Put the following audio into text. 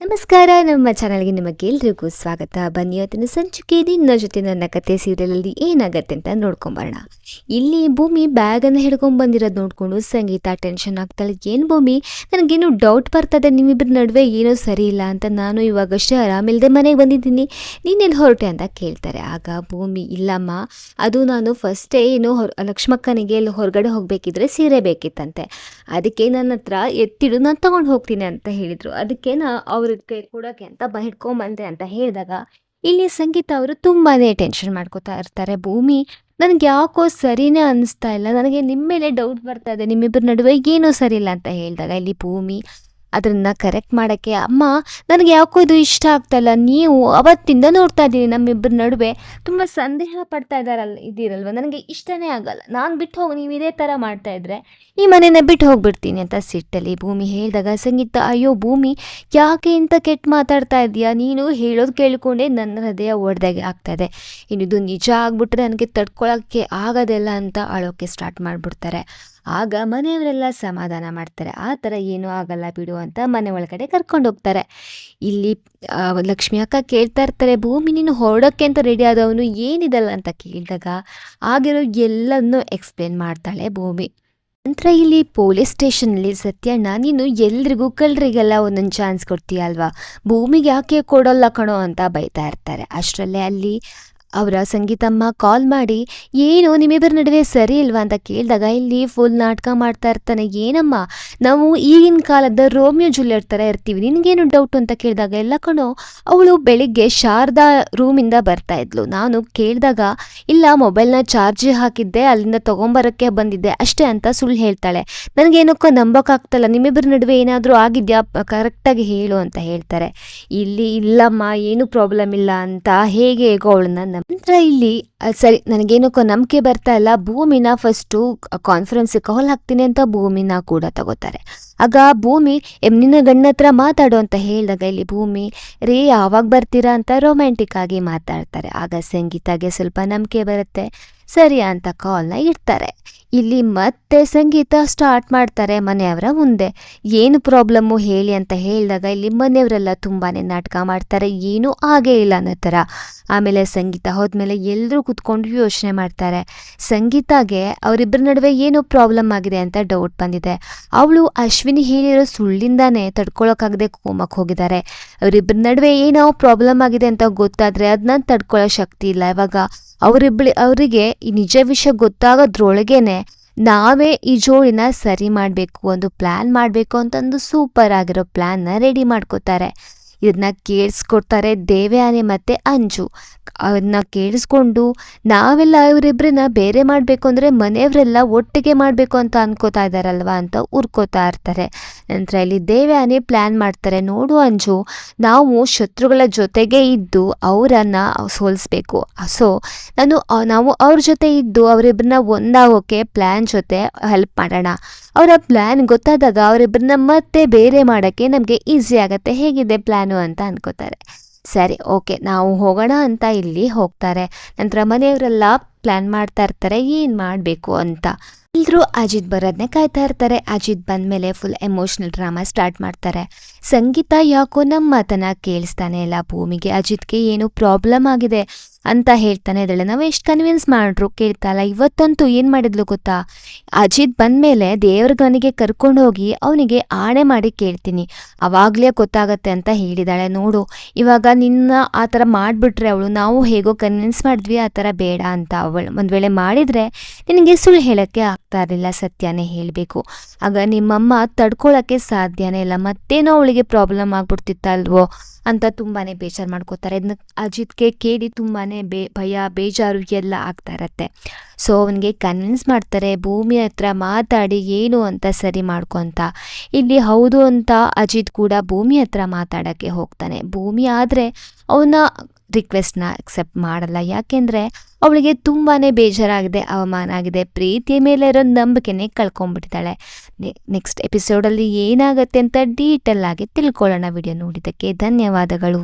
ನಮಸ್ಕಾರ, ನಮ್ಮ ಚಾನಲ್ಗೆ ನಿಮಗೆಲ್ರಿಗೂ ಸ್ವಾಗತ. ಬನ್ನಿ, ಇವತ್ತಿನ ಸಂಚಿಕೆ ನಿನ್ನ ಜೊತೆ ನನ್ನ ಕತೆ ಸೀರಿಯಲಲ್ಲಿ ಏನಾಗತ್ತೆ ಅಂತ ನೋಡ್ಕೊಂಬರೋಣ. ಇಲ್ಲಿ ಭೂಮಿ ಬ್ಯಾಗನ್ನು ಹಿಡ್ಕೊಂಡು ಬಂದಿರೋದು ನೋಡಿಕೊಂಡು ಸಂಗೀತ ಟೆನ್ಷನ್ ಆಗ್ತಾಳೆ. ಏನು ಭೂಮಿ, ನನಗೇನು ಡೌಟ್ ಬರ್ತದೆ, ನಿಮ್ಮಿಬ್ಬರ ನಡುವೆ ಏನೋ ಸರಿ ಇಲ್ಲ ಅಂತ. ನಾನು ಇವಾಗಷ್ಟೇ ಆರಾಮಿಲ್ಲದೆ ಮನೆಗೆ ಬಂದಿದ್ದೀನಿ, ನೀನೆಲ್ಲಿ ಹೊರಟೆ ಅಂತ ಕೇಳ್ತಾರೆ. ಆಗ ಭೂಮಿ, ಇಲ್ಲಮ್ಮ, ಅದು ನಾನು ಫಸ್ಟೇ ಏನು ಲಕ್ಷ್ಮಕ್ಕನಿಗೆ ಇಲ್ಲಿ ಹೊರಗಡೆ ಹೋಗಬೇಕಿದ್ರೆ ಸೀರೆ ಬೇಕಿತ್ತಂತೆ, ಅದಕ್ಕೆ ನನ್ನ ಹತ್ರ ಎತ್ತಿಡು, ನಾನು ತೊಗೊಂಡು ಹೋಗ್ತೀನಿ ಅಂತ ಹೇಳಿದರು. ಅದಕ್ಕೆ ಅವ್ರಿಗೆ ಕೊಡೋಕ್ಕೆ ಅಂತ ಹಿಡ್ಕೊಂಬಂದೆ ಅಂತ ಹೇಳಿದಾಗ ಇಲ್ಲಿ ಸಂಗೀತ ಅವರು ತುಂಬಾ ಟೆನ್ಷನ್ ಮಾಡ್ಕೋತಾ ಇರ್ತಾರೆ. ಭೂಮಿ, ನನಗೆ ಯಾಕೋ ಸರಿನೇ ಅನ್ನಿಸ್ತಾ ಇಲ್ಲ, ನನಗೆ ನಿಮ್ಮ ಮೇಲೆ ಡೌಟ್ ಬರ್ತಾ ಇದೆ, ನಿಮ್ಮಿಬ್ಬರ ನಡುವೆ ಏನೂ ಸರಿ ಇಲ್ಲ ಅಂತ ಹೇಳಿದಾಗ ಇಲ್ಲಿ ಭೂಮಿ ಅದನ್ನು ಕರೆಕ್ಟ್ ಮಾಡೋಕ್ಕೆ, ಅಮ್ಮ ನನಗೆ ಯಾಕೋ ಇದು ಇಷ್ಟ ಆಗ್ತಾಯಿಲ್ಲ, ನೀವು ಅವತ್ತಿಂದ ನೋಡ್ತಾ ಇದ್ದೀನಿ ನಮ್ಮಿಬ್ಬರ ನಡುವೆ ತುಂಬ ಸಂದೇಹ ಪಡ್ತಾ ಇದ್ದೀರಲ್ವ, ನನಗೆ ಇಷ್ಟನೇ ಆಗಲ್ಲ, ನಾನು ಬಿಟ್ಟು ಹೋಗಿ ನೀವು ಇದೇ ಥರ ಮಾಡ್ತಾಯಿದ್ರೆ ಈ ಮನೇನ ಬಿಟ್ಟು ಹೋಗ್ಬಿಡ್ತೀನಿ ಅಂತ ಸಿಟ್ಟಲ್ಲಿ ಭೂಮಿ ಹೇಳಿದಾಗ ಸಂಗೀತ, ಅಯ್ಯೋ ಭೂಮಿ, ಯಾಕೆ ಇಂಥ ಕೆಟ್ಟ ಮಾತಾಡ್ತಾ ಇದೆಯಾ, ನೀನು ಹೇಳೋದು ಕೇಳಿಕೊಂಡೇ ನನ್ನ ಹೃದಯ ಒಡೆದಾಗೆ ಆಗ್ತಾಯಿದೆ, ಇನ್ನಿದು ನಿಜ ಆಗ್ಬಿಟ್ರೆ ನನಗೆ ತಡ್ಕೊಳಕ್ಕೆ ಆಗೋದಿಲ್ಲ ಅಂತ ಅಳೋಕ್ಕೆ ಸ್ಟಾರ್ಟ್ ಮಾಡಿಬಿಡ್ತಾರೆ. ಆಗ ಮನೆಯವರೆಲ್ಲ ಸಮಾಧಾನ ಮಾಡ್ತಾರೆ. ಆ ಥರ ಏನೂ ಆಗಲ್ಲ ಬಿಡು ಅಂತ ಮನೆ ಒಳಗಡೆ ಕರ್ಕೊಂಡು ಹೋಗ್ತಾರೆ. ಇಲ್ಲಿ ಲಕ್ಷ್ಮಿ ಅಕ್ಕ ಕೇಳ್ತಾ ಇರ್ತಾರೆ, ಭೂಮಿ ನೀನು ಹೊರಡೋಕ್ಕೆ ಅಂತ ರೆಡಿ ಆದವನು ಏನಿದಲ್ಲ ಅಂತ ಕೇಳಿದಾಗ ಆಗಿರೋ ಎಲ್ಲನೂ ಎಕ್ಸ್ಪ್ಲೇನ್ ಮಾಡ್ತಾಳೆ ಭೂಮಿ. ನಂತರ ಇಲ್ಲಿ ಪೊಲೀಸ್ ಸ್ಟೇಷನಲ್ಲಿ ಸತ್ಯಣ್ಣ, ನೀನು ಎಲ್ರಿಗೂ ಕಳ್ಳರಿಗೆಲ್ಲ ಒಂದೊಂದು ಚಾನ್ಸ್ ಕೊಡ್ತೀಯ ಅಲ್ವಾ, ಭೂಮಿಗೆ ಯಾಕೆ ಕೊಡೋಲ್ಲ ಕಣೋ ಅಂತ ಬೈತಾ ಇರ್ತಾರೆ. ಅಷ್ಟರಲ್ಲೇ ಅಲ್ಲಿ ಅವರ ಸಂಗೀತಮ್ಮ ಕಾಲ್ ಮಾಡಿ, ಏನು ನಿಮ್ಮಿಬ್ಬರ ನಡುವೆ ಸರಿ ಇಲ್ವಾ ಅಂತ ಕೇಳಿದಾಗ ಇಲ್ಲಿ ಫುಲ್ ನಾಟಕ ಮಾಡ್ತಾ ಇರ್ತಾನೆ. ಏನಮ್ಮ, ನಾವು ಈಗಿನ ಕಾಲದ ರೋಮಿಯೋ ಜೂಲಿಯಟ್ ಥರ ಇರ್ತೀವಿ, ನಿನಗೇನು ಡೌಟ್ ಅಂತ ಕೇಳಿದಾಗ, ಎಲ್ಲ ಕಣೋ, ಅವಳು ಬೆಳಿಗ್ಗೆ ಶಾರದಾ ರೂಮಿಂದ ಬರ್ತಾ ಇದ್ಲು, ನಾನು ಕೇಳಿದಾಗ ಇಲ್ಲ ಮೊಬೈಲ್ನ ಚಾರ್ಜ್ ಹಾಕಿದ್ದೆ, ಅಲ್ಲಿಂದ ತೊಗೊಂಬರೋಕ್ಕೆ ಬಂದಿದ್ದೆ ಅಷ್ಟೇ ಅಂತ ಸುಳ್ಳು ಹೇಳ್ತಾಳೆ, ನನಗೇನಕ್ಕೋ ನಂಬೋಕ್ಕಾಗ್ತಲ್ಲ, ನಿಮ್ಮಿಬ್ಬರ ನಡುವೆ ಏನಾದರೂ ಆಗಿದೆಯಾ ಕರೆಕ್ಟಾಗಿ ಹೇಳು ಅಂತ ಹೇಳ್ತಾರೆ. ಇಲ್ಲಿ ಇಲ್ಲಮ್ಮ, ಏನೂ ಪ್ರಾಬ್ಲಮ್ ಇಲ್ಲ ಅಂತ ಹೇಗೆ ಹೇಗೋ ಅವಳನ್ನ ನಂತರ ಇಲ್ಲಿ ಸರಿ ನನಗೇನಕ್ಕೋ ನಂಬಿಕೆ ಬರ್ತಾ ಇಲ್ಲ, ಭೂಮಿನ ಫಸ್ಟು ಕಾನ್ಫರೆನ್ಸಿಗೆ ಕಾಲ್ ಹಾಕ್ತೀನಿ ಅಂತ ಭೂಮಿನ ಕೂಡ ತಗೋತಾರೆ. ಆಗ ಭೂಮಿ ನಿನ್ನ ಗಂಡನ ಹತ್ರ ಮಾತಾಡು ಅಂತ ಹೇಳಿದಾಗ ಇಲ್ಲಿ ಭೂಮಿ, ರೇ ಯಾವಾಗ ಬರ್ತೀರಾ ಅಂತ ರೊಮ್ಯಾಂಟಿಕ್ ಆಗಿ ಮಾತಾಡ್ತಾರೆ. ಆಗ ಸಂಗೀತಾಗೆ ಸ್ವಲ್ಪ ನಂಬಿಕೆ ಬರುತ್ತೆ, ಸರಿ ಅಂತ ಕಾಲ್ನ ಇಡ್ತಾರೆ. ಇಲ್ಲಿ ಮತ್ತೆ ಸಂಗೀತ ಸ್ಟಾರ್ಟ್ ಮಾಡ್ತಾರೆ ಮನೆಯವರ ಮುಂದೆ, ಏನು ಪ್ರಾಬ್ಲಮ್ಮು ಹೇಳಿ ಅಂತ ಹೇಳಿದಾಗ ಇಲ್ಲಿ ಮನೆಯವರೆಲ್ಲ ತುಂಬಾ ನಾಟಕ ಮಾಡ್ತಾರೆ, ಏನೂ ಆಗೇ ಇಲ್ಲ ಅನ್ನೋ ಥರ. ಆಮೇಲೆ ಸಂಗೀತ ಹೋದ್ಮೇಲೆ ಎಲ್ಲರೂ ಕೂತ್ಕೊಂಡು ಯೋಚನೆ ಮಾಡ್ತಾರೆ. ಸಂಗೀತಾಗೆ ಅವರಿಬ್ಬರ ನಡುವೆ ಏನೋ ಪ್ರಾಬ್ಲಮ್ ಆಗಿದೆ ಅಂತ ಡೌಟ್ ಬಂದಿದೆ. ಅವಳು ಅಶ್ವಿನಿ ಹೇಳಿರೋ ಸುಳ್ಳಿಂದಾನೇ ತಡ್ಕೊಳಕ್ಕಾಗದೆ ಕೋಮಕ್ಕೆ ಹೋಗಿದ್ದಾರೆ. ಅವರಿಬ್ಬರ ನಡುವೆ ಏನೋ ಪ್ರಾಬ್ಲಮ್ ಆಗಿದೆ ಅಂತ ಗೊತ್ತಾದರೆ ಅದನ್ನ ತಡ್ಕೊಳ್ಳೋ ಶಕ್ತಿ ಇಲ್ಲ. ಇವಾಗ ಅವರಿಗೆ ಈ ನಿಜ ವಿಷಯ ಗೊತ್ತಾಗೋದ್ರೊಳಗೇನೆ ನಾವೇ ಈ ಜೋಡಿನ ಸರಿ ಮಾಡಬೇಕು, ಒಂದು ಪ್ಲ್ಯಾನ್ ಮಾಡಬೇಕು ಅಂತಂದು ಸೂಪರ್ ಆಗಿರೋ ಪ್ಲ್ಯಾನ್ನ ರೆಡಿ ಮಾಡ್ಕೋತಾರೆ. ಇದನ್ನ ಕೇಳಿಸ್ಕೊಡ್ತಾರೆ ದೇವಯಾನಿ ಮತ್ತು ಅಂಜು. ಅದನ್ನ ಕೇಳಿಸ್ಕೊಂಡು ನಾವೆಲ್ಲ ಇವರಿಬ್ಬರನ್ನ ಬೇರೆ ಮಾಡಬೇಕು ಅಂದರೆ ಮನೆಯವರೆಲ್ಲ ಒಟ್ಟಿಗೆ ಮಾಡಬೇಕು ಅಂತ ಅನ್ಕೋತಾ ಇದ್ದಾರಲ್ವ ಅಂತ ಉರ್ಕೋತಾ ಇರ್ತಾರೆ. ನಂತರ ಇಲ್ಲಿ ದೇವಯಾನಿ ಪ್ಲ್ಯಾನ್ ಮಾಡ್ತಾರೆ, ನೋಡು ಅಂಜು, ನಾವು ಶತ್ರುಗಳ ಜೊತೆಗೆ ಇದ್ದು ಅವರನ್ನು ಸೋಲಿಸ್ಬೇಕು, ಸೊ ನಾವು ಅವ್ರ ಜೊತೆ ಇದ್ದು ಅವರಿಬ್ಬರನ್ನ ಒಂದಾಗೋಕ್ಕೆ ಪ್ಲ್ಯಾನ್ ಜೊತೆ ಹೆಲ್ಪ್ ಮಾಡೋಣ, ಅವರ ಪ್ಲ್ಯಾನ್ ಗೊತ್ತಾದಾಗ ಅವರಿಬ್ಬರನ್ನ ಮತ್ತೆ ಬೇರೆ ಮಾಡೋಕ್ಕೆ ನಮಗೆ ಈಸಿ ಆಗುತ್ತೆ, ಹೇಗಿದೆ ಪ್ಲ್ಯಾನು ಅಂತ ಅನ್ಕೋತಾರೆ. ಸರಿ ಓಕೆ ನಾವು ಹೋಗೋಣ ಅಂತ ಇಲ್ಲಿ ಹೋಗ್ತಾರೆ. ನಂತರ ಮನೆಯವರೆಲ್ಲ ಪ್ಲ್ಯಾನ್ ಮಾಡ್ತಾ ಇರ್ತಾರೆ ಏನು ಮಾಡಬೇಕು ಅಂತ. ಎಲ್ಲರೂ ಅಜಿತ್ ಬರೋದನ್ನೇ ಕಾಯ್ತಾ ಇರ್ತಾರೆ. ಅಜಿತ್ ಬಂದಮೇಲೆ ಫುಲ್ ಎಮೋಷ್ನಲ್ ಡ್ರಾಮಾ ಸ್ಟಾರ್ಟ್ ಮಾಡ್ತಾರೆ. ಸಂಗೀತ ಯಾಕೋ ನಮ್ಮ ಮಾತನ್ನ ಕೇಳಿಸ್ತಾನೆ ಇಲ್ಲ, ಭೂಮಿಗೆ ಅಜಿತ್ಗೆ ಏನೋ ಪ್ರಾಬ್ಲಮ್ ಆಗಿದೆ ಅಂತ ಹೇಳ್ತಾನೆ ಇದ್ದಾಳೆ. ನಾವು ಎಷ್ಟು ಕನ್ವಿನ್ಸ್ ಮಾಡ್ರು ಕೇಳ್ತಾಲ್ಲ. ಇವತ್ತಂತೂ ಏನು ಮಾಡಿದ್ಲು ಗೊತ್ತಾ, ಅಜಿತ್ ಬಂದಮೇಲೆ ದೇವ್ರ ಮನೆಗೆ ಕರ್ಕೊಂಡು ಹೋಗಿ ಅವನಿಗೆ ಆಣೆ ಮಾಡಿ ಕೇಳ್ತೀನಿ, ಅವಾಗಲೇ ಗೊತ್ತಾಗತ್ತೆ ಅಂತ ಹೇಳಿದಾಳೆ. ನೋಡು ಇವಾಗ ನಿನ್ನ ಆ ಥರ ಮಾಡಿಬಿಟ್ರೆ ಅವಳು, ನಾವು ಹೇಗೋ ಕನ್ವಿನ್ಸ್ ಮಾಡಿದ್ವಿ ಆ ಥರ ಬೇಡ ಅಂತ, ಅವಳು ಒಂದು ವೇಳೆ ಮಾಡಿದರೆ ನಿನಗೆ ಸುಳ್ಳು ಹೇಳೋಕ್ಕೆ ಆಗ್ತಾ ಇರಲಿಲ್ಲ, ಸತ್ಯನೇ ಹೇಳಬೇಕು. ಆಗ ನಿಮ್ಮಮ್ಮ ತಡ್ಕೊಳ್ಳೋಕ್ಕೆ ಸಾಧ್ಯನೇ ಇಲ್ಲ, ಮತ್ತೇನೋ ಅವಳಿಗೆ ಪ್ರಾಬ್ಲಮ್ ಆಗ್ಬಿಡ್ತಿತ್ತಲ್ವೋ ಅಂತ ತುಂಬಾ ಬೇಜಾರು ಮಾಡ್ಕೋತಾರೆ. ಇದನ್ನ ಅಜಿತ್ಗೆ ಕೇಳಿ ತುಂಬಾ ಭಯ ಬೇಜಾರು ಎಲ್ಲ ಆಗ್ತಾ ಇರತ್ತೆ. ಸೊ ಅವನಿಗೆ ಕನ್ವಿನ್ಸ್ ಮಾಡ್ತಾರೆ, ಭೂಮಿ ಹತ್ರ ಮಾತಾಡಿ ಏನು ಅಂತ ಸರಿ ಮಾಡ್ಕೊತ. ಇಲ್ಲಿ ಹೌದು ಅಂತ ಅಜಿತ್ ಕೂಡ ಭೂಮಿ ಹತ್ರ ಮಾತಾಡೋಕ್ಕೆ ಹೋಗ್ತಾನೆ. ಭೂಮಿ ಆದರೆ ಅವನ ರಿಕ್ವೆಸ್ಟ್ನ ಅಕ್ಸೆಪ್ಟ್ ಮಾಡಲ್ಲ, ಯಾಕೆಂದರೆ ಅವಳಿಗೆ ತುಂಬಾ ಬೇಜಾರಾಗಿದೆ, ಅವಮಾನ ಆಗಿದೆ, ಪ್ರೀತಿಯ ಮೇಲೆ ಇರೋ ನಂಬಿಕೆನೇ ಕಳ್ಕೊಂಡ್ಬಿಟ್ಟಿದ್ದಾಳೆ. ನೆಕ್ಸ್ಟ್ ಎಪಿಸೋಡಲ್ಲಿ ಏನಾಗುತ್ತೆ ಅಂತ ಡೀಟೇಲ್ ಆಗಿ ತಿಳ್ಕೊಳ್ಳೋಣ. ವಿಡಿಯೋ ನೋಡಿದ್ದಕ್ಕೆ ಧನ್ಯವಾದಗಳು.